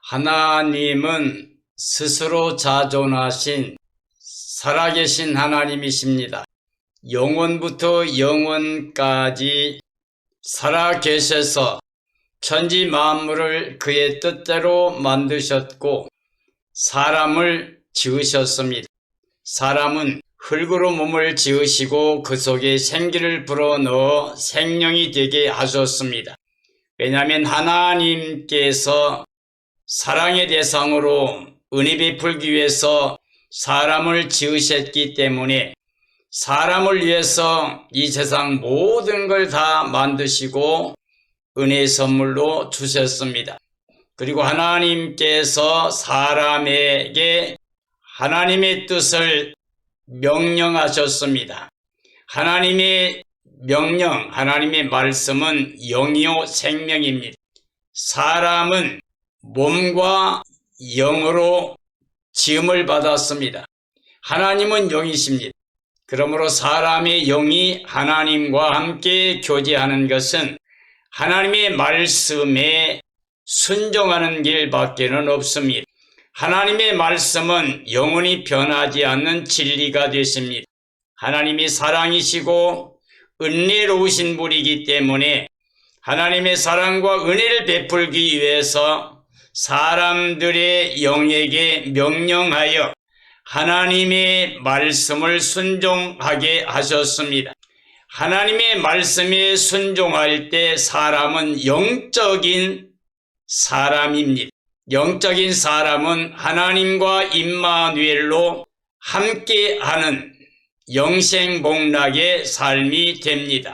하나님은 스스로 자존하신 살아계신 하나님이십니다. 영원부터 영원까지 살아계셔서 천지 만물을 그의 뜻대로 만드셨고 사람을 지으셨습니다. 사람은 흙으로 몸을 지으시고 그 속에 생기를 불어넣어 생명이 되게 하셨습니다. 왜냐하면 하나님께서 사랑의 대상으로 은혜 베풀기 위해서 사람을 지으셨기 때문에 사람을 위해서 이 세상 모든 걸 다 만드시고 은혜의 선물로 주셨습니다. 그리고 하나님께서 사람에게 하나님의 뜻을 명령하셨습니다. 하나님의 명령, 하나님의 말씀은 영이요 생명입니다. 사람은 몸과 영으로 지음을 받았습니다. 하나님은 영이십니다. 그러므로 사람의 영이 하나님과 함께 교제하는 것은 하나님의 말씀에 순종하는 길밖에는 없습니다. 하나님의 말씀은 영원히 변하지 않는 진리가 되십니다. 하나님이 사랑이시고 은혜로우신 분이기 때문에 하나님의 사랑과 은혜를 베풀기 위해서 사람들의 영에게 명령하여 하나님의 말씀을 순종하게 하셨습니다. 하나님의 말씀에 순종할 때 사람은 영적인 사람입니다. 영적인 사람은 하나님과 임마누엘로 함께하는 영생복락의 삶이 됩니다.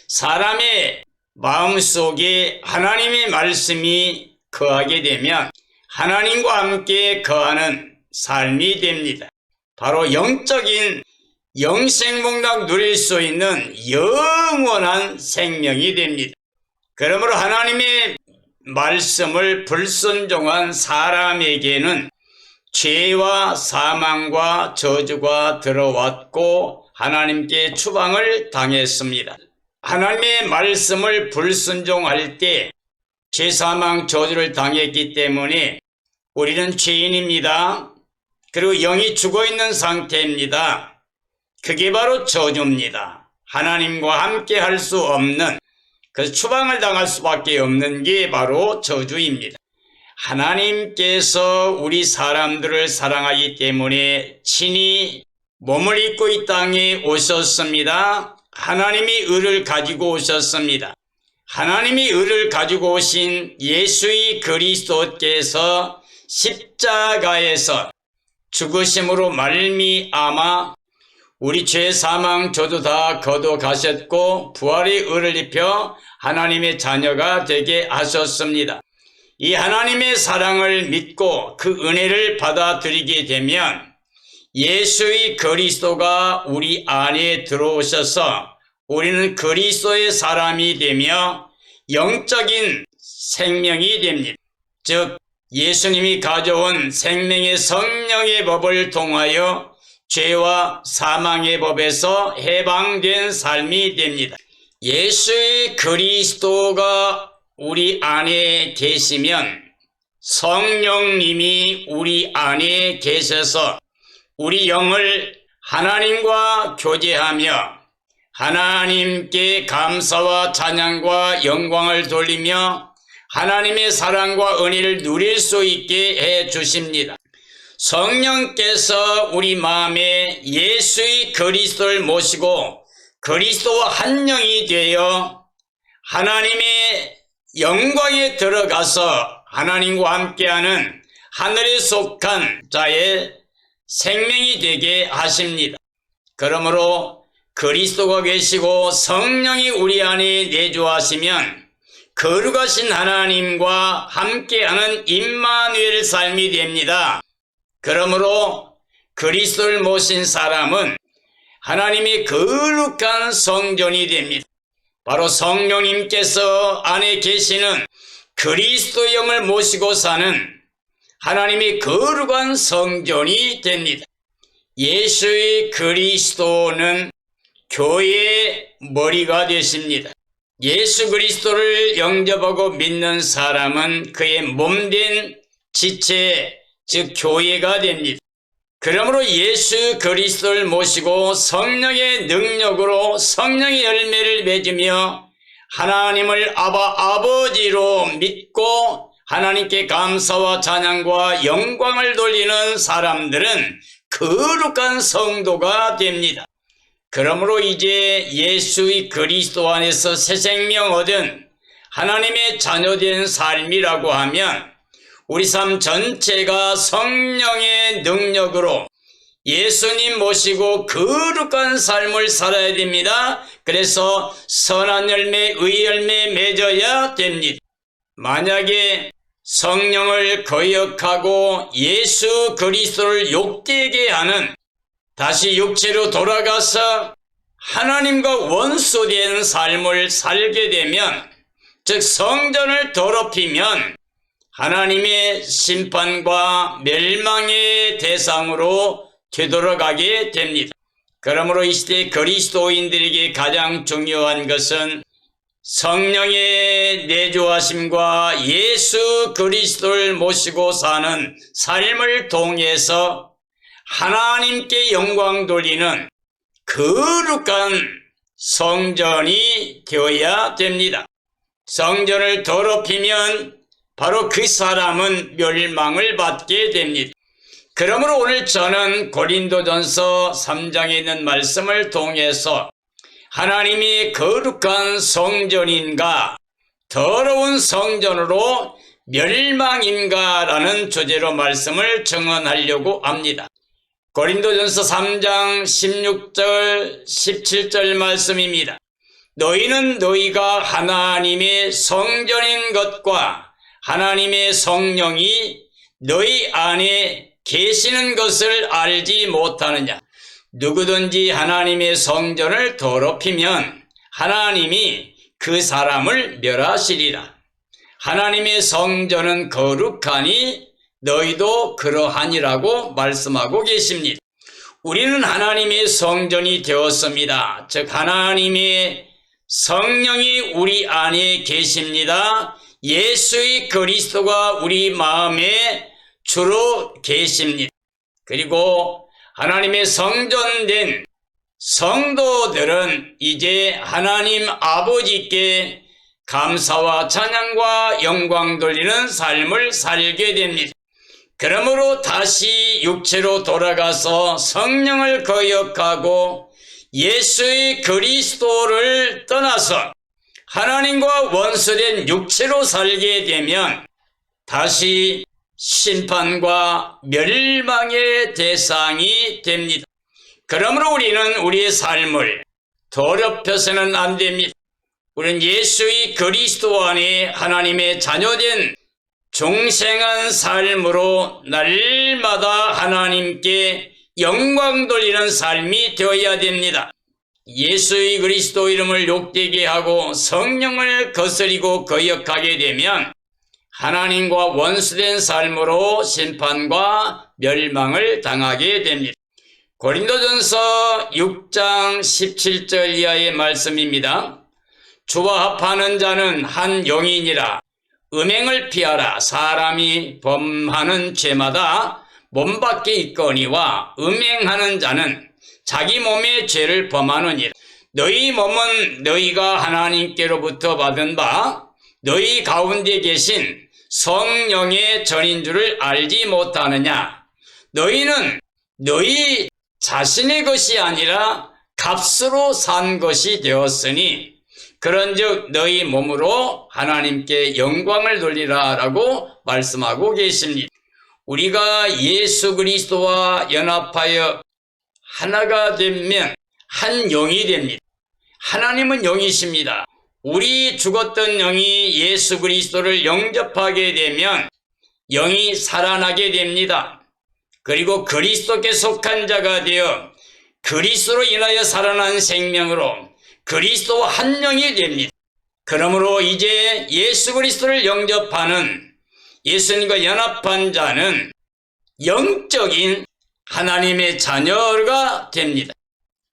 사람의 마음속에 하나님의 말씀이 거하게 되면 하나님과 함께 거하는 삶이 됩니다. 바로 영적인 영생복락 누릴 수 있는 영원한 생명이 됩니다. 그러므로 하나님의 말씀을 불순종한 사람에게는 죄와 사망과 저주가 들어왔고 하나님께 추방을 당했습니다. 하나님의 말씀을 불순종할 때 죄, 사망, 저주를 당했기 때문에 우리는 죄인입니다. 그리고 영이 죽어있는 상태입니다. 그게 바로 저주입니다. 하나님과 함께 할 수 없는, 그래서 추방을 당할 수밖에 없는 게 바로 저주입니다. 하나님께서 우리 사람들을 사랑하기 때문에 친히 몸을 입고 이 땅에 오셨습니다. 하나님이 의를 가지고 오셨습니다. 하나님이 의를 가지고 오신 예수의 그리스도께서 십자가에서 죽으심으로 말미암아 우리 죄, 사망, 저도 다 거둬 가셨고 부활의 의를 입혀 하나님의 자녀가 되게 하셨습니다. 이 하나님의 사랑을 믿고 그 은혜를 받아들이게 되면 예수의 그리스도가 우리 안에 들어오셔서 우리는 그리스도의 사람이 되며 영적인 생명이 됩니다. 즉 예수님이 가져온 생명의 성령의 법을 통하여 죄와 사망의 법에서 해방된 삶이 됩니다. 예수의 그리스도가 우리 안에 계시면 성령님이 우리 안에 계셔서 우리 영을 하나님과 교제하며 하나님께 감사와 찬양과 영광을 돌리며 하나님의 사랑과 은혜를 누릴 수 있게 해 주십니다. 성령께서 우리 마음에 예수의 그리스도를 모시고 그리스도와 한 영이 되어 하나님의 영광에 들어가서 하나님과 함께하는 하늘에 속한 자의 생명이 되게 하십니다. 그러므로 그리스도가 계시고 성령이 우리 안에 내주하시면 거룩하신 하나님과 함께하는 임마누엘 삶이 됩니다. 그러므로 그리스도를 모신 사람은 하나님의 거룩한 성전이 됩니다. 바로 성령님께서 안에 계시는 그리스도 영을 모시고 사는 하나님의 거룩한 성전이 됩니다. 예수의 그리스도는 교회의 머리가 되십니다. 예수 그리스도를 영접하고 믿는 사람은 그의 몸된 지체, 즉 교회가 됩니다. 그러므로 예수 그리스도를 모시고 성령의 능력으로 성령의 열매를 맺으며 하나님을 아버지로 믿고 하나님께 감사와 찬양과 영광을 돌리는 사람들은 거룩한 성도가 됩니다. 그러므로 이제 예수의 그리스도 안에서 새 생명 얻은 하나님의 자녀된 삶이라고 하면 우리 삶 전체가 성령의 능력으로 예수님 모시고 거룩한 삶을 살아야 됩니다. 그래서 선한 열매, 의의 열매 맺어야 됩니다. 만약에 성령을 거역하고 예수 그리스도를 욕되게 하는, 다시 육체로 돌아가서 하나님과 원수된 삶을 살게 되면, 즉 성전을 더럽히면 하나님의 심판과 멸망의 대상으로 되돌아가게 됩니다. 그러므로 이 시대 그리스도인들에게 가장 중요한 것은 성령의 내주하심과 예수 그리스도를 모시고 사는 삶을 통해서 하나님께 영광 돌리는 거룩한 성전이 되어야 됩니다. 성전을 더럽히면 바로 그 사람은 멸망을 받게 됩니다. 그러므로 오늘 저는 고린도전서 3장에 있는 말씀을 통해서 하나님이 거룩한 성전인가 더러운 성전으로 멸망인가 라는 주제로 말씀을 정언하려고 합니다. 고린도전서 3장 16절 17절 말씀입니다. 너희는 너희가 하나님의 성전인 것과 하나님의 성령이 너희 안에 계시는 것을 알지 못하느냐. 누구든지 하나님의 성전을 더럽히면 하나님이 그 사람을 멸하시리라. 하나님의 성전은 거룩하니 너희도 그러하니라고 말씀하고 계십니다. 우리는 하나님의 성전이 되었습니다. 즉 하나님의 성령이 우리 안에 계십니다. 예수의 그리스도가 우리 마음에 주로 계십니다. 그리고 하나님의 성전된 성도들은 이제 하나님 아버지께 감사와 찬양과 영광 돌리는 삶을 살게 됩니다. 그러므로 다시 육체로 돌아가서 성령을 거역하고 예수의 그리스도를 떠나서 하나님과 원수된 육체로 살게 되면 다시 심판과 멸망의 대상이 됩니다. 그러므로 우리는 우리의 삶을 더럽혀서는 안 됩니다. 우리는 예수의 그리스도 안에 하나님의 자녀된 중생한 삶으로 날마다 하나님께 영광 돌리는 삶이 되어야 됩니다. 예수의 그리스도 이름을 욕되게 하고 성령을 거스리고 거역하게 되면 하나님과 원수된 삶으로 심판과 멸망을 당하게 됩니다. 고린도전서 6장 17절 이하의 말씀입니다. 주와 합하는 자는 한 영이니라. 음행을 피하라. 사람이 범하는 죄마다 몸 밖에 있거니와 음행하는 자는 자기 몸의 죄를 범하느니라. 너희 몸은 너희가 하나님께로부터 받은 바 너희 가운데 계신 성령의 전인 줄을 알지 못하느냐. 너희는 너희 자신의 것이 아니라 값으로 산 것이 되었으니 그런즉 너희 몸으로 하나님께 영광을 돌리라 라고 말씀하고 계십니다. 우리가 예수 그리스도와 연합하여 하나가 되면 한 영이 됩니다. 하나님은 영이십니다. 우리 죽었던 영이 예수 그리스도를 영접하게 되면 영이 살아나게 됩니다. 그리고 그리스도께 속한 자가 되어 그리스도로 인하여 살아난 생명으로 그리스도와 한 영이 됩니다. 그러므로 이제 예수 그리스도를 영접하는 예수님과 연합한 자는 영적인 하나님의 자녀가 됩니다.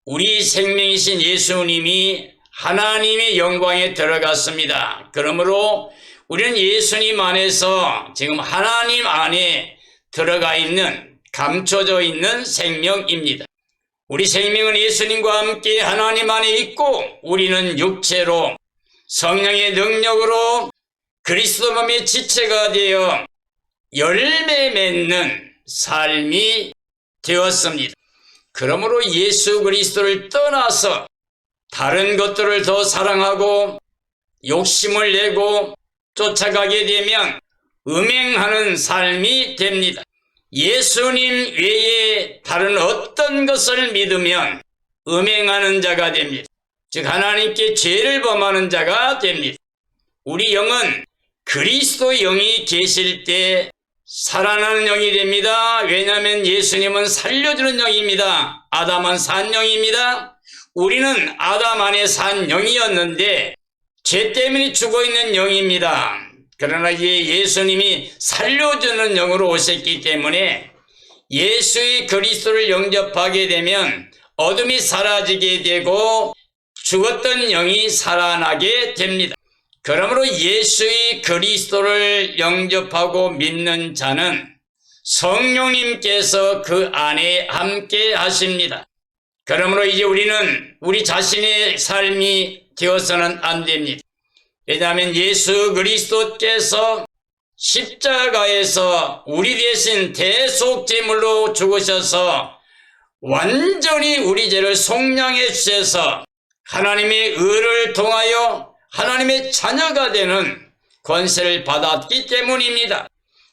우리 생명이신 예수님이 하나님의 영광에 들어갔습니다. 그러므로 우리는 예수님 안에서 지금 하나님 안에 들어가 있는, 감춰져 있는 생명입니다. 우리 생명은 예수님과 함께 하나님 안에 있고 우리는 육체로 성령의 능력으로 그리스도 몸의 지체가 되어 열매 맺는 삶이 되었습니다. 그러므로 예수 그리스도를 떠나서 다른 것들을 더 사랑하고 욕심을 내고 쫓아가게 되면 음행하는 삶이 됩니다. 예수님 외에 다른 어떤 것을 믿으면 음행하는 자가 됩니다. 즉 하나님께 죄를 범하는 자가 됩니다. 우리 영은 그리스도 영이 계실 때 살아나는 영이 됩니다. 왜냐하면 예수님은 살려주는 영입니다. 아담은 산 영입니다. 우리는 아담 안에 산 영이었는데 죄 때문에 죽어있는 영입니다. 그러나 이제 예수님이 살려주는 영으로 오셨기 때문에 예수의 그리스도를 영접하게 되면 어둠이 사라지게 되고 죽었던 영이 살아나게 됩니다. 그러므로 예수의 그리스도를 영접하고 믿는 자는 성령님께서 그 안에 함께 하십니다. 그러므로 이제 우리는 우리 자신의 삶이 되어서는 안 됩니다. 왜냐하면 예수 그리스도께서 십자가에서 우리 대신 대속제물로 죽으셔서 완전히 우리 죄를 속량해 주셔서 하나님의 의를 통하여 하나님의 자녀가 되는 권세를 받았기 때문입니다.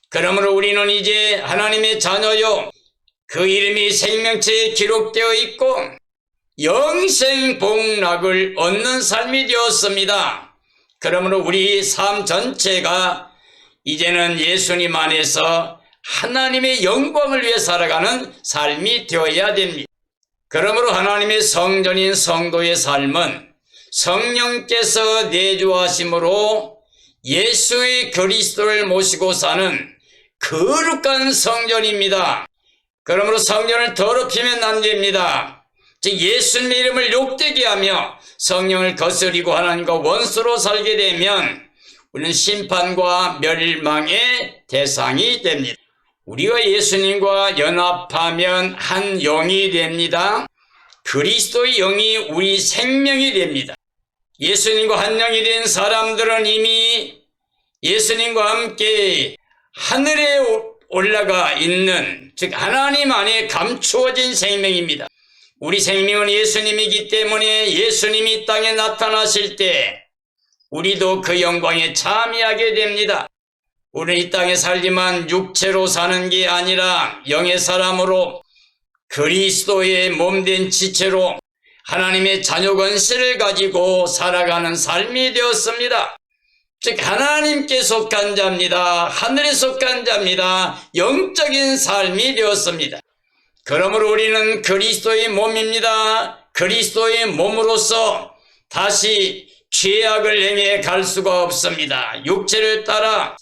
그러므로 우리는 이제 하나님의 자녀요, 그 이름이 생명체에 기록되어 있고 영생 복락을 얻는 삶이 되었습니다. 그러므로 우리 삶 전체가 이제는 예수님 안에서 하나님의 영광을 위해 살아가는 삶이 되어야 됩니다. 그러므로 하나님의 성전인 성도의 삶은 성령께서 내주하심으로 예수의 그리스도를 모시고 사는 거룩한 성전입니다. 그러므로 성전을 더럽히면 안 됩니다. 즉 예수님의 이름을 욕되게 하며 성령을 거스리고 하나님과 원수로 살게 되면 우리는 심판과 멸망의 대상이 됩니다. 우리가 예수님과 연합하면 한 영이 됩니다. 그리스도의 영이 우리 생명이 됩니다. 예수님과 한 영이 된 사람들은 이미 예수님과 함께 하늘에 올라가 있는, 즉 하나님 안에 감추어진 생명입니다. 우리 생명은 예수님이기 때문에 예수님이 이 땅에 나타나실 때 우리도 그 영광에 참여하게 됩니다. 우리는 이 땅에 살지만 육체로 사는 게 아니라 영의 사람으로 그리스도의 몸된 지체로 하나님의 자녀 권세를 가지고 살아가는 삶이 되었습니다. 즉 하나님께 속한 자입니다. 하늘에 속한 자입니다. 영적인 삶이 되었습니다. 그러므로 우리는 그리스도의 몸입니다. 그리스도의 몸으로서 다시 죄악을 행해 갈 수가 없습니다. 육체를 따라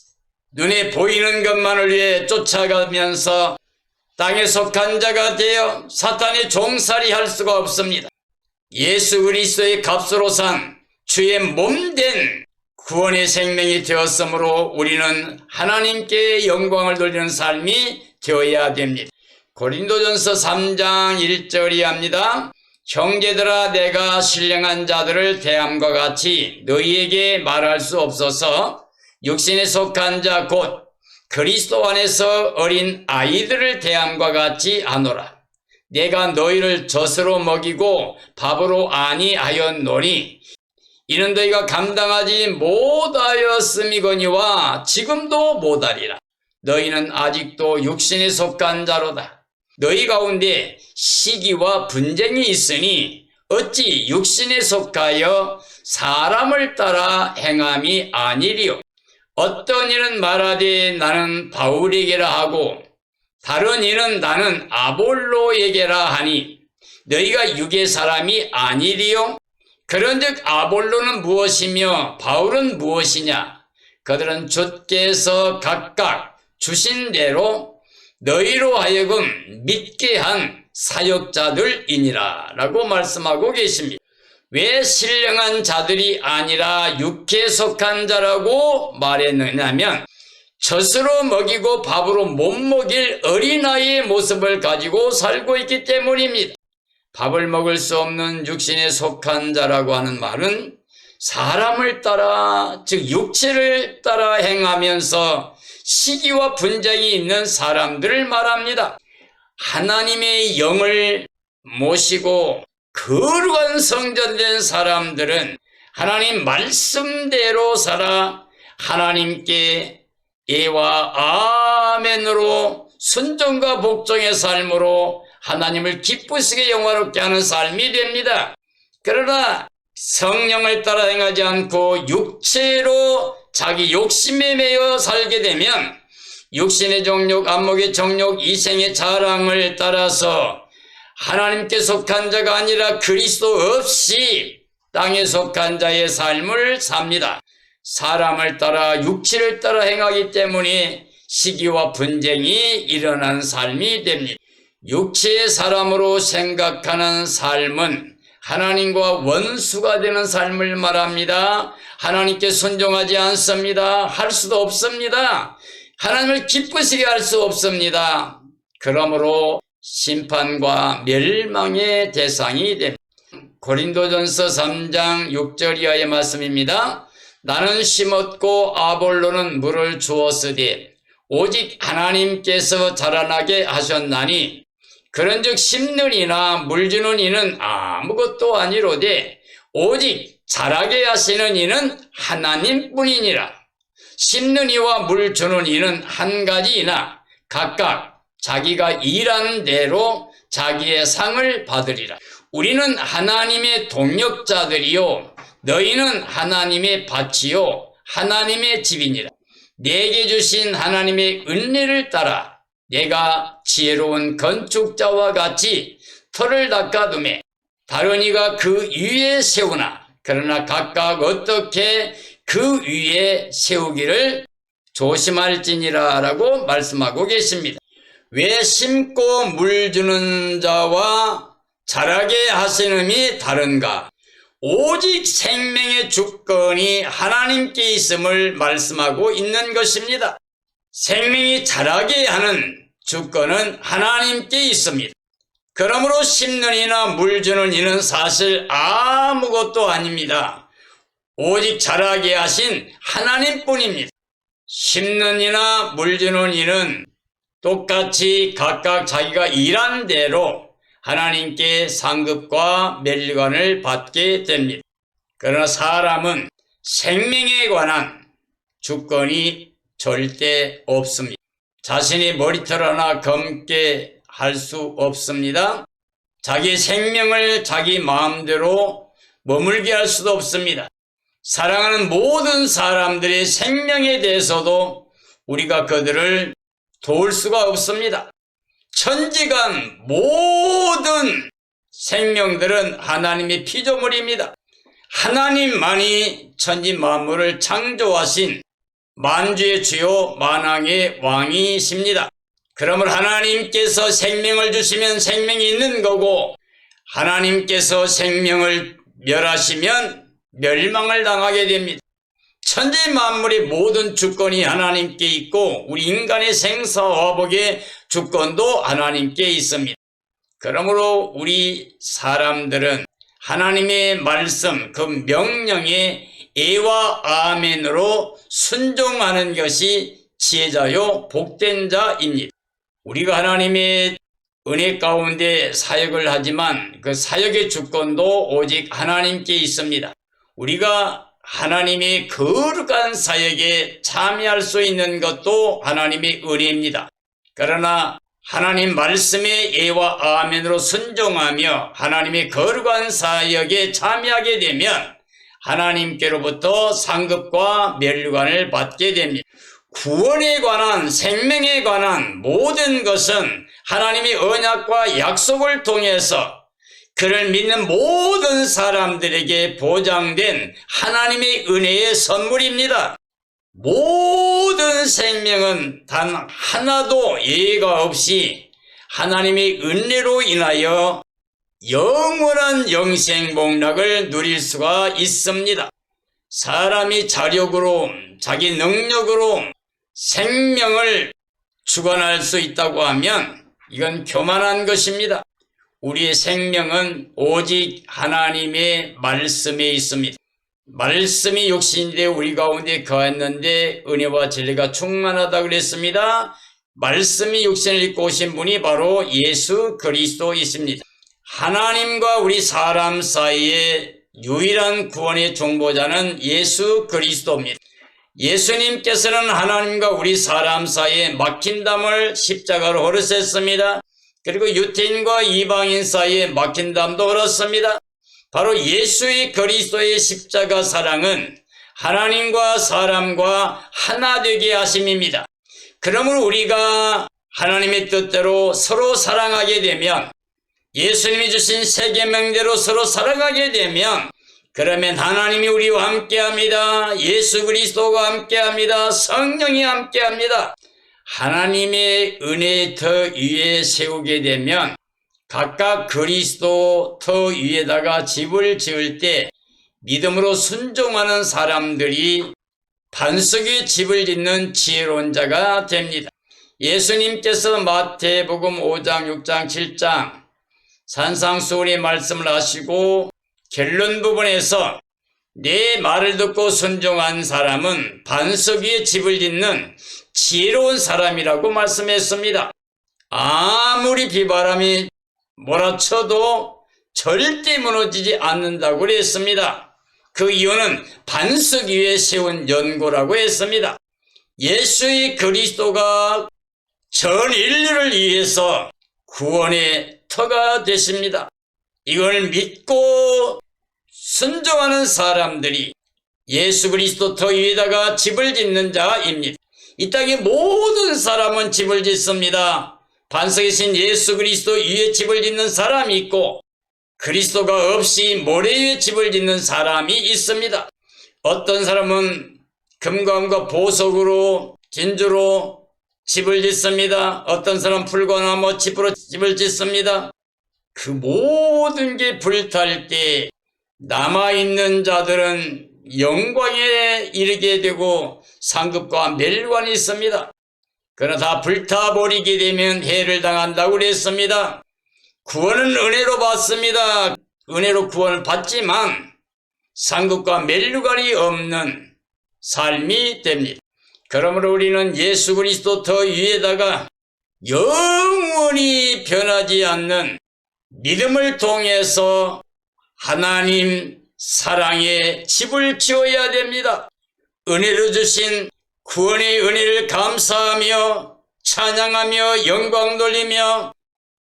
눈에 보이는 것만을 위해 쫓아가면서 땅에 속한 자가 되어 사탄의 종살이 할 수가 없습니다. 예수 그리스도의 값으로 산 주의 몸된 구원의 생명이 되었으므로 우리는 하나님께 영광을 돌리는 삶이 되어야 됩니다. 고린도전서 3장 1절이 합니다. 형제들아, 내가 신령한 자들을 대함과 같이 너희에게 말할 수 없어서 육신에 속한 자 곧 그리스도 안에서 어린 아이들을 대함과 같이 하노라. 내가 너희를 젖으로 먹이고 밥으로 아니하였노니 이는 너희가 감당하지 못하였음이거니와 지금도 못하리라. 너희는 아직도 육신에 속한 자로다. 너희 가운데 시기와 분쟁이 있으니 어찌 육신에 속하여 사람을 따라 행함이 아니리요. 어떤 이는 말하되 나는 바울에게라 하고 다른 이는 나는 아볼로에게라 하니 너희가 육의 사람이 아니리요. 그런즉 아볼로는 무엇이며 바울은 무엇이냐? 그들은 주께서 각각 주신 대로 너희로 하여금 믿게 한 사역자들이니라 라고 말씀하고 계십니다. 왜 신령한 자들이 아니라 육체에 속한 자라고 말했느냐면 젖으로 먹이고 밥으로 못 먹일 어린아이의 모습을 가지고 살고 있기 때문입니다. 밥을 먹을 수 없는 육신에 속한 자라고 하는 말은 사람을 따라, 즉 육체를 따라 행하면서 시기와 분쟁이 있는 사람들을 말합니다. 하나님의 영을 모시고 거룩한 성전된 사람들은 하나님 말씀대로 살아 하나님께 예와 아멘으로 순종과 복종의 삶으로 하나님을 기쁘시게 영화롭게 하는 삶이 됩니다. 그러나 성령을 따라 행하지 않고 육체로 자기 욕심에 매여 살게 되면 육신의 정욕, 안목의 정욕, 이생의 자랑을 따라서 하나님께 속한 자가 아니라 그리스도 없이 땅에 속한 자의 삶을 삽니다. 사람을 따라 육체를 따라 행하기 때문에 시기와 분쟁이 일어나는 삶이 됩니다. 육체의 사람으로 생각하는 삶은 하나님과 원수가 되는 삶을 말합니다. 하나님께 순종하지 않습니다. 할 수도 없습니다. 하나님을 기쁘시게 할 수 없습니다. 그러므로 심판과 멸망의 대상이 됩니다. 고린도전서 3장 6절 이하의 말씀입니다. 나는 심었고 아볼로는 물을 주었으되 오직 하나님께서 자라나게 하셨나니 그런즉 심는 이나 물 주는 이는 아무것도 아니로되 오직 자라게 하시는 이는 하나님뿐이니라. 심는 이와 물 주는 이는 한 가지이나 각각 자기가 일한 대로 자기의 상을 받으리라. 우리는 하나님의 동역자들이요 너희는 하나님의 밭이요 하나님의 집이니라. 내게 주신 하나님의 은혜를 따라 내가 지혜로운 건축자와 같이 터를 닦아두매 다른 이가 그 위에 세우나 그러나 각각 어떻게 그 위에 세우기를 조심할지니라 라고 말씀하고 계십니다. 왜 심고 물 주는 자와 자라게 하시는이 다른가? 오직 생명의 주권이 하나님께 있음을 말씀하고 있는 것입니다. 생명이 자라게 하는 주권은 하나님께 있습니다. 그러므로 심는 이나 물 주는 이는 사실 아무것도 아닙니다. 오직 자라게 하신 하나님뿐입니다. 심는 이나 물 주는 이는 똑같이 각각 자기가 일한 대로 하나님께 상급과 멸관을 받게 됩니다. 그러나 사람은 생명에 관한 주권이 절대 없습니다. 자신의 머리털 하나 검게 할 수 없습니다. 자기 생명을 자기 마음대로 머물게 할 수도 없습니다. 사랑하는 모든 사람들의 생명에 대해서도 우리가 그들을 도울 수가 없습니다. 천지간 모든 생명들은 하나님의 피조물입니다. 하나님만이 천지 만물을 창조하신 만주의 주요 만왕의 왕이십니다. 그러므로 하나님께서 생명을 주시면 생명이 있는 거고 하나님께서 생명을 멸하시면 멸망을 당하게 됩니다. 천지 만물의 모든 주권이 하나님께 있고 우리 인간의 생사화복의 주권도 하나님께 있습니다. 그러므로 우리 사람들은 하나님의 말씀, 그 명령에 예와 아멘으로 순종하는 것이 지혜자요 복된 자입니다. 우리가 하나님의 은혜 가운데 사역을 하지만 그 사역의 주권도 오직 하나님께 있습니다. 우리가 하나님의 거룩한 사역에 참여할 수 있는 것도 하나님의 은혜입니다. 그러나 하나님 말씀의 예와 아멘으로 순종하며 하나님의 거룩한 사역에 참여하게 되면 하나님께로부터 상급과 멸관을 받게 됩니다. 구원에 관한, 생명에 관한 모든 것은 하나님의 언약과 약속을 통해서 그를 믿는 모든 사람들에게 보장된 하나님의 은혜의 선물입니다. 모든 생명은 단 하나도 예외가 없이 하나님의 은혜로 인하여 영원한 영생복락을 누릴 수가 있습니다. 사람이 자력으로 자기 능력으로 생명을 주관할 수 있다고 하면 이건 교만한 것입니다. 우리의 생명은 오직 하나님의 말씀에 있습니다. 말씀이 육신이 되어 우리 가운데 거했는데 은혜와 진리가 충만하다 그랬습니다. 말씀이 육신을 입고 오신 분이 바로 예수 그리스도이십니다. 하나님과 우리 사람 사이에 유일한 구원의 중보자는 예수 그리스도입니다. 예수님께서는 하나님과 우리 사람 사이에 막힌 담을 십자가로 흐르셨습니다. 그리고 유태인과 이방인 사이에 막힌 담도 흘렀습니다. 바로 예수의 그리스도의 십자가 사랑은 하나님과 사람과 하나 되게 하심입니다. 그러므로 우리가 하나님의 뜻대로 서로 사랑하게 되면, 예수님이 주신 세 계명대로 서로 사랑하게 되면, 그러면 하나님이 우리와 함께합니다. 예수 그리스도가 함께합니다. 성령이 함께합니다. 하나님의 은혜의 터 위에 세우게 되면 각각 그리스도 터 위에다가 집을 지을 때 믿음으로 순종하는 사람들이 반석 위에 집을 짓는 지혜로운 자가 됩니다. 예수님께서 마태복음 5장, 6장, 7장 산상수훈의 말씀을 하시고 결론 부분에서 내 말을 듣고 순종한 사람은 반석 위에 집을 짓는 지혜로운 사람이라고 말씀했습니다. 아무리 비바람이 몰아쳐도 절대 무너지지 않는다고 그랬습니다. 그 이유는 반석 위에 세운 연고라고 했습니다. 예수의 그리스도가 전 인류를 위해서 구원의 터가 되십니다. 이걸 믿고 순종하는 사람들이 예수 그리스도 터 위에다가 집을 짓는 자입니다. 이 땅의 모든 사람은 집을 짓습니다. 반석이신 예수 그리스도 위에 집을 짓는 사람이 있고, 그리스도가 없이 모래 위에 집을 짓는 사람이 있습니다. 어떤 사람은 금감과 보석으로, 진주로 집을 짓습니다. 어떤 사람은 풀과 나무 칩으로 집을 짓습니다. 그 모든 게 불탈 때 남아있는 자들은 영광에 이르게 되고 상급과 멸관이 있습니다. 그러나 다 불타버리게 되면 해를 당한다고 그랬습니다. 구원은 은혜로 받습니다. 은혜로 구원을 받지만 상급과 멸관이 없는 삶이 됩니다. 그러므로 우리는 예수 그리스도 더 위에다가 영원히 변하지 않는 믿음을 통해서 하나님 사랑의 집을 지어야 됩니다. 은혜로 주신 구원의 은혜를 감사하며 찬양하며 영광 돌리며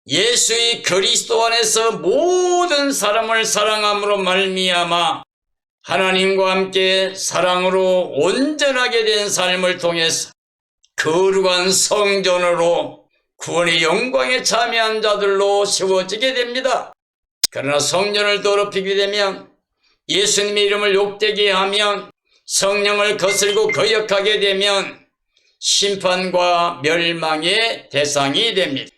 예수의 그리스도 안에서 모든 사람을 사랑함으로 말미암아 하나님과 함께 사랑으로 온전하게 된 삶을 통해서 거룩한 성전으로 구원의 영광에 참여한 자들로 세워지게 됩니다. 그러나 성전을 더럽히게 되면, 예수님의 이름을 욕되게 하면, 성령을 거슬고 거역하게 되면 심판과 멸망의 대상이 됩니다.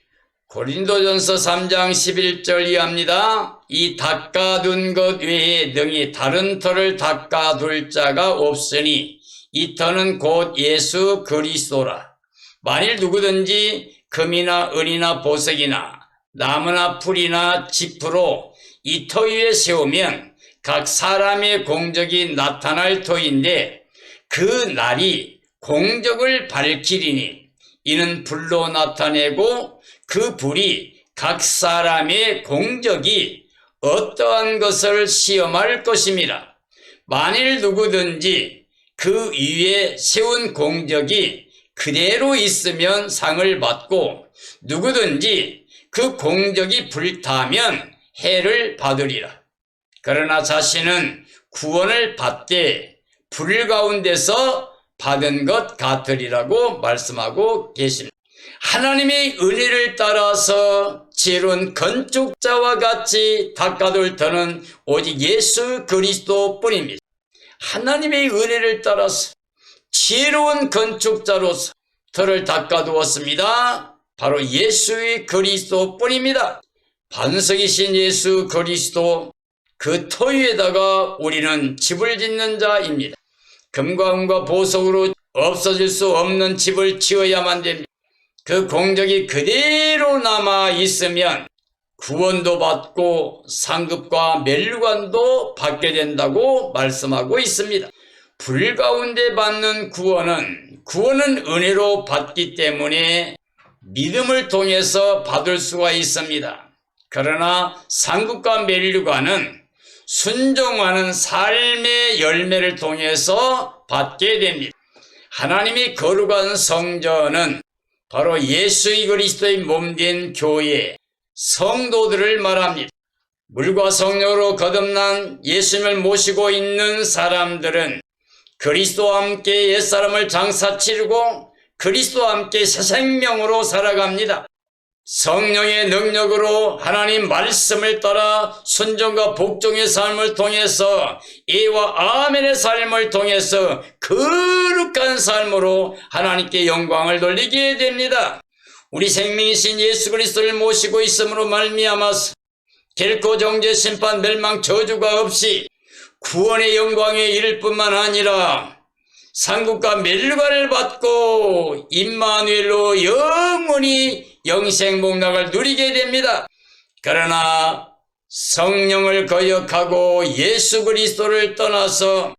고린도전서 3장 11절 이하입니다. 이 닦아둔 것 외에 능히 다른 터를 닦아둘 자가 없으니 이 터는 곧 예수 그리스도라. 만일 누구든지 금이나 은이나 보석이나 나무나 풀이나 짚으로 이 터 위에 세우면 각 사람의 공적이 나타날 터인데 그 날이 공적을 밝히리니 이는 불로 나타내고 그 불이 각 사람의 공적이 어떠한 것을 시험할 것임이라. 만일 누구든지 그 위에 세운 공적이 그대로 있으면 상을 받고, 누구든지 그 공적이 불타면 해를 받으리라. 그러나 자신은 구원을 받되 불 가운데서 받은 것 같으리라고 말씀하고 계십니다. 하나님의 은혜를 따라서 지혜로운 건축자와 같이 닦아둘 터는 오직 예수 그리스도 뿐입니다. 하나님의 은혜를 따라서 지혜로운 건축자로서 터를 닦아두었습니다. 바로 예수의 그리스도 뿐입니다. 반석이신 예수 그리스도 그 터 위에다가 우리는 집을 짓는 자입니다. 금과 은과 보석으로 없어질 수 없는 집을 지어야만 됩니다. 그 공적이 그대로 남아 있으면 구원도 받고 상급과 멸류관도 받게 된다고 말씀하고 있습니다. 불 가운데 받는 구원은 은혜로 받기 때문에 믿음을 통해서 받을 수가 있습니다. 그러나 상급과 멸류관은 순종하는 삶의 열매를 통해서 받게 됩니다. 하나님이 거룩한 성전은 바로 예수 그리스도의 몸된 교회, 성도들을 말합니다. 물과 성령으로 거듭난 예수님을 모시고 있는 사람들은 그리스도와 함께 옛사람을 장사치르고 그리스도와 함께 새 생명으로 살아갑니다. 성령의 능력으로 하나님 말씀을 따라 순종과 복종의 삶을 통해서 예와 아멘의 삶을 통해서 거룩한 삶으로 하나님께 영광을 돌리게 됩니다. 우리 생명이신 예수 그리스도를 모시고 있음으로 말미암아서 결코 정죄, 심판, 멸망, 저주가 없이 구원의 영광에 이를 뿐만 아니라 상급과 멸류관을 받고 임마누엘로 영원히 영생복락을 누리게 됩니다. 그러나 성령을 거역하고 예수 그리스도를 떠나서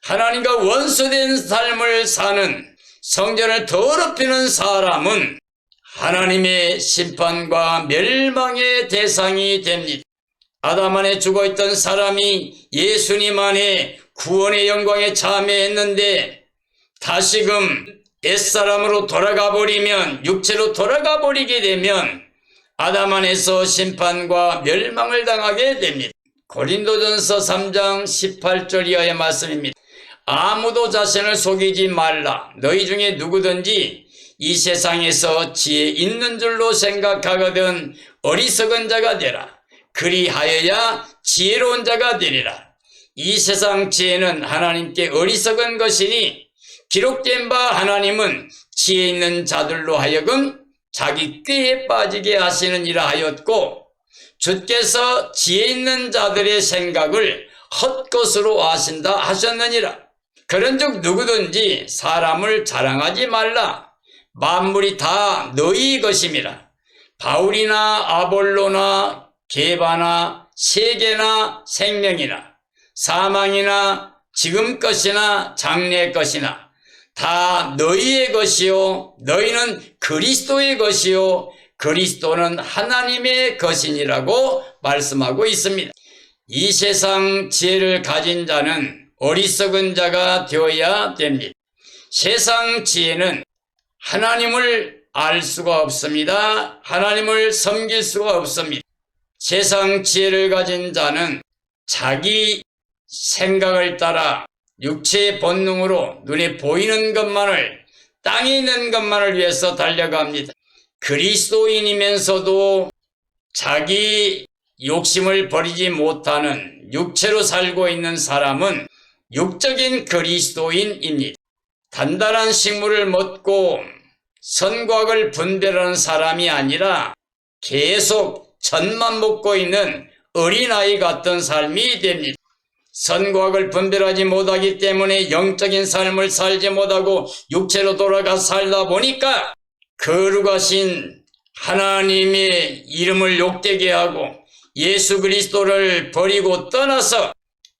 하나님과 원수된 삶을 사는 성전을 더럽히는 사람은 하나님의 심판과 멸망의 대상이 됩니다. 아담 안에 죽어있던 사람이 예수님 안에 구원의 영광에 참여했는데 다시금 옛사람으로 돌아가 버리면, 육체로 돌아가 버리게 되면 아담 안에서 심판과 멸망을 당하게 됩니다. 고린도전서 3장 18절 이하의 말씀입니다. 아무도 자신을 속이지 말라. 너희 중에 누구든지 이 세상에서 지혜 있는 줄로 생각하거든 어리석은 자가 되라. 그리하여야 지혜로운 자가 되리라. 이 세상 지혜는 하나님께 어리석은 것이니 기록된 바 하나님은 지혜 있는 자들로 하여금 자기 꾀에 빠지게 하시느니라 하였고, 주께서 지혜 있는 자들의 생각을 헛것으로 하신다 하셨느니라. 그런즉 누구든지 사람을 자랑하지 말라. 만물이 다 너희 것임이라. 바울이나 아볼로나 게바나 세계나 생명이나 사망이나 지금 것이나 장래 것이나 다 너희의 것이요 너희는 그리스도의 것이요 그리스도는 하나님의 것이니라고 말씀하고 있습니다. 이 세상 지혜를 가진 자는 어리석은 자가 되어야 됩니다. 세상 지혜는 하나님을 알 수가 없습니다. 하나님을 섬길 수가 없습니다. 세상 지혜를 가진 자는 자기 생각을 따라 육체의 본능으로 눈에 보이는 것만을, 땅에 있는 것만을 위해서 달려갑니다. 그리스도인이면서도 자기 욕심을 버리지 못하는 육체로 살고 있는 사람은 육적인 그리스도인입니다. 단단한 식물을 먹고 선과 악을 분별하는 사람이 아니라 계속 젖만 먹고 있는 어린아이 같은 삶이 됩니다. 선과 악을 분별하지 못하기 때문에 영적인 삶을 살지 못하고 육체로 돌아가 살다 보니까 거룩하신 하나님의 이름을 욕되게 하고 예수 그리스도를 버리고 떠나서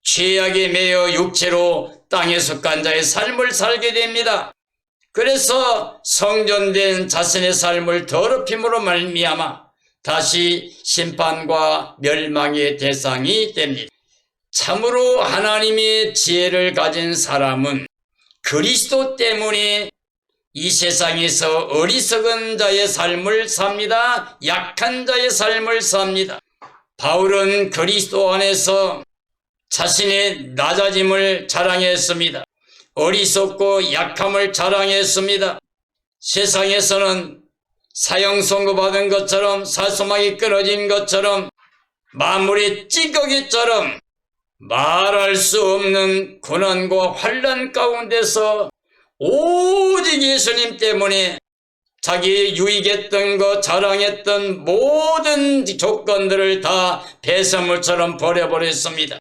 죄악에 매여 육체로 땅에 속한 자의 삶을 살게 됩니다. 그래서 성전된 자신의 삶을 더럽힘으로 말미암아 다시 심판과 멸망의 대상이 됩니다. 참으로 하나님의 지혜를 가진 사람은 그리스도 때문에 이 세상에서 어리석은 자의 삶을 삽니다. 약한 자의 삶을 삽니다. 바울은 그리스도 안에서 자신의 낮아짐을 자랑했습니다. 어리석고 약함을 자랑했습니다. 세상에서는 사형 선고받은 것처럼, 살소망이 끊어진 것처럼, 만물의 찌꺼기처럼 말할 수 없는 고난과 환난 가운데서 오직 예수님 때문에 자기 유익했던 것, 자랑했던 모든 조건들을 다 배설물처럼 버려버렸습니다.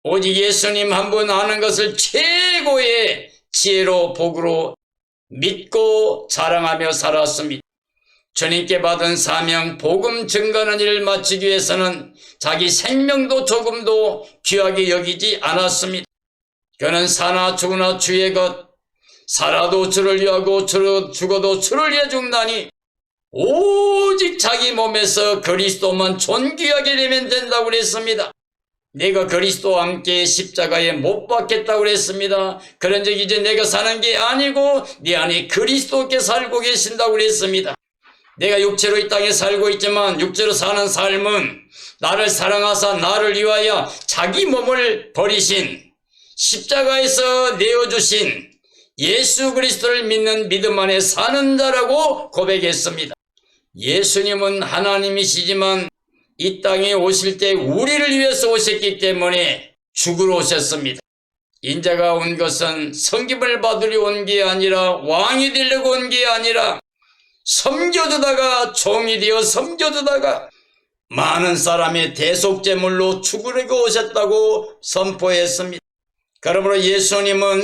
오직 예수님 한 분 아는 것을 최고의 지혜로 복으로 믿고 자랑하며 살았습니다. 주님께 받은 사명, 복음 증거하는 일을 마치기 위해서는 자기 생명도 조금도 귀하게 여기지 않았습니다. 그는 사나 죽으나 주의 것, 살아도 주를 위하고 죽어도 주를 위해 죽나니 오직 자기 몸에서 그리스도만 존귀하게 되면 된다고 그랬습니다. 내가 그리스도와 함께 십자가에 못 박겠다고 그랬습니다. 그런즉 이제 내가 사는 게 아니고 네 안에 그리스도께 살고 계신다고 그랬습니다. 내가 육체로 이 땅에 살고 있지만 육체로 사는 삶은 나를 사랑하사 나를 위하여 자기 몸을 버리신 십자가에서 내어주신 예수 그리스도를 믿는 믿음 안에 사는 자라고 고백했습니다. 예수님은 하나님이시지만 이 땅에 오실 때 우리를 위해서 오셨기 때문에 죽으러 오셨습니다. 인자가 온 것은 섬김을 받으려 온 게 아니라 왕이 되려고 온 게 아니라 섬겨주다가 종이 되어 섬겨주다가 많은 사람의 대속제물로 죽으려고 오셨다고 선포했습니다. 그러므로 예수님은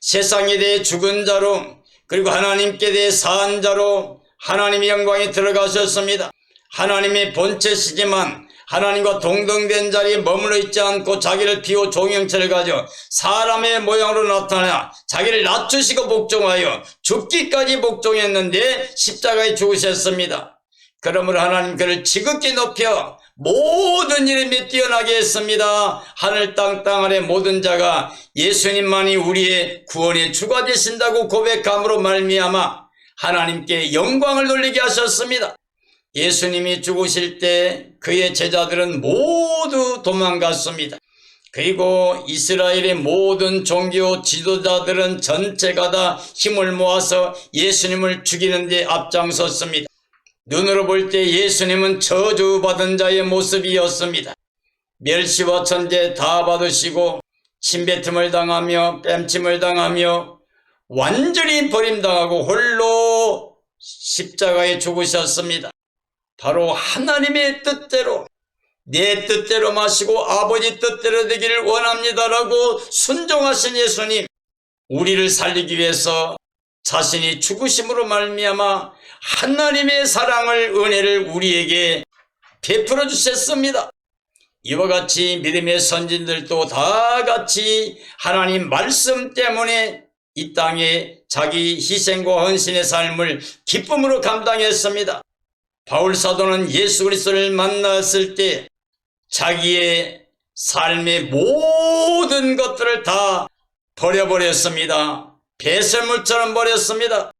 세상에 대해 죽은 자로 그리고 하나님께 대해 산 자로 하나님의 영광에 들어가셨습니다. 하나님의 본체시지만 하나님과 동등된 자리에 머물러 있지 않고 자기를 비워 종형체를 가져 사람의 모양으로 나타나 자기를 낮추시고 복종하여 죽기까지 복종했는데 십자가에 죽으셨습니다. 그러므로 하나님 그를 지극히 높여 모든 일에 및 뛰어나게 했습니다. 하늘 땅 아래 모든 자가 예수님만이 우리의 구원의 주가 되신다고 고백함으로 말미암아 하나님께 영광을 돌리게 하셨습니다. 예수님이 죽으실 때 그의 제자들은 모두 도망갔습니다. 그리고 이스라엘의 모든 종교 지도자들은 전체가 다 힘을 모아서 예수님을 죽이는 데 앞장섰습니다. 눈으로 볼 때 예수님은 저주받은 자의 모습이었습니다. 멸시와 천대 다 받으시고 침뱉음을 당하며 뺨침을 당하며 완전히 버림당하고 홀로 십자가에 죽으셨습니다. 바로 하나님의 뜻대로 내 뜻대로 마시고 아버지 뜻대로 되기를 원합니다라고 순종하신 예수님, 우리를 살리기 위해서 자신이 죽으심으로 말미암아 하나님의 사랑을 은혜를 우리에게 베풀어 주셨습니다. 이와 같이 믿음의 선진들도 다 같이 하나님 말씀 때문에 이 땅에 자기 희생과 헌신의 삶을 기쁨으로 감당했습니다. 바울 사도는 예수 그리스도를 만났을 때 자기의 삶의 모든 것들을 다 버려버렸습니다. 배설물처럼 버렸습니다.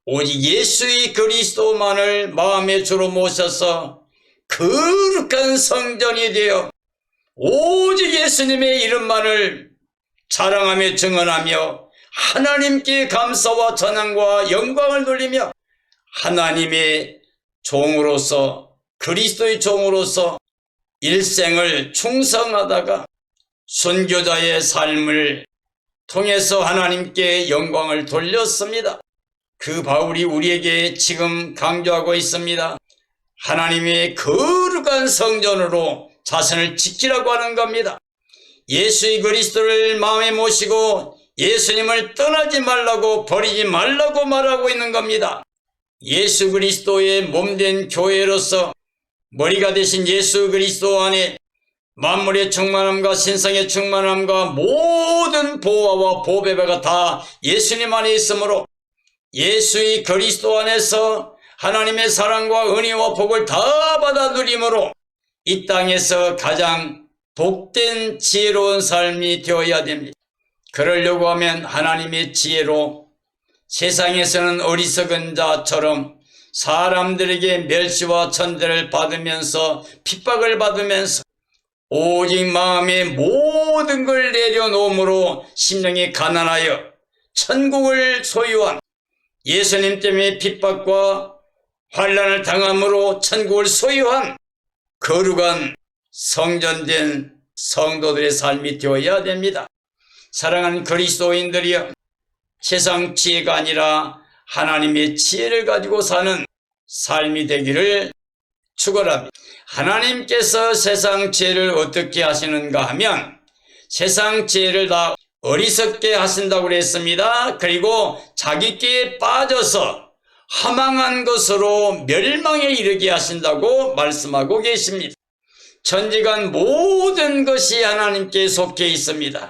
오직 예수의 그리스도만을 마음의 주로 모셔서 거룩한 성전이 되어 오직 예수님의 이름만을 자랑하며 증언하며 하나님께 감사와 찬양과 영광을 돌리며 하나님의 종으로서 그리스도의 종으로서 일생을 충성하다가 순교자의 삶을 통해서 하나님께 영광을 돌렸습니다. 그 바울이 우리에게 지금 강조하고 있습니다. 하나님의 거룩한 성전으로 자신을 지키라고 하는 겁니다. 예수의 그리스도를 마음에 모시고 예수님을 떠나지 말라고 버리지 말라고 말하고 있는 겁니다. 예수 그리스도의 몸된 교회로서 머리가 되신 예수 그리스도 안에 만물의 충만함과 신성의 충만함과 모든 보화와 보배가 다 예수님 안에 있으므로 예수의 그리스도 안에서 하나님의 사랑과 은혜와 복을 다 받아 누림으로 이 땅에서 가장 복된 지혜로운 삶이 되어야 됩니다. 그러려고 하면 하나님의 지혜로 세상에서는 어리석은 자처럼 사람들에게 멸시와 천대를 받으면서 핍박을 받으면서 오직 마음의 모든 걸 내려놓음으로 심령이 가난하여 천국을 소유한 예수님 때문에 핍박과 환난을 당함으로 천국을 소유한 거룩한 성전된 성도들의 삶이 되어야 됩니다. 사랑하는 그리스도인들이여, 세상 지혜가 아니라 하나님의 지혜를 가지고 사는 삶이 되기를 축원합니다. 하나님께서 세상 지혜를 어떻게 하시는가 하면 세상 지혜를 다 어리석게 하신다고 그랬습니다. 그리고 자기께 빠져서 허망한 것으로 멸망에 이르게 하신다고 말씀하고 계십니다. 천지간 모든 것이 하나님께 속해 있습니다.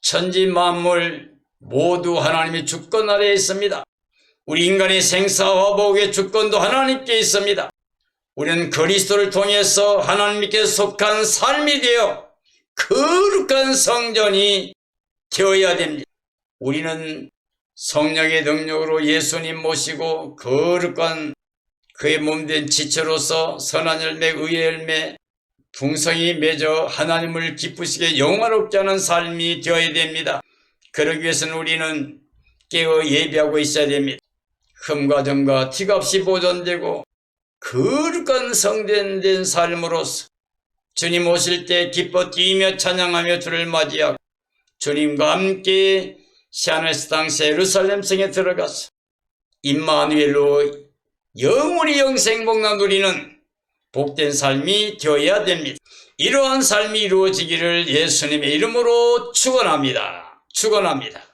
천지 만물 모두 하나님의 주권 아래에 있습니다. 우리 인간의 생사화복의 주권도 하나님께 있습니다. 우리는 그리스도를 통해서 하나님께 속한 삶이 되어 거룩한 성전이 되어야 됩니다. 우리는 성령의 능력으로 예수님 모시고 거룩한 그의 몸된 지체로서 선한 열매, 의의 열매, 풍성히 맺어 하나님을 기쁘시게 영화롭게 하는 삶이 되어야 됩니다. 그러기 위해서는 우리는 깨어 예비하고 있어야 됩니다. 흠과 점과 티가 없이 보존되고 거룩한 성전된 삶으로서 주님 오실 때 기뻐 뛰며 찬양하며 주를 맞이하고 주님과 함께 시아날스 땅 예루살렘 성에 들어가서 임마누엘로 영원히 영생복나 누리는 복된 삶이 되어야 됩니다. 이러한 삶이 이루어지기를 예수님의 이름으로 축원합니다. 축원합니다.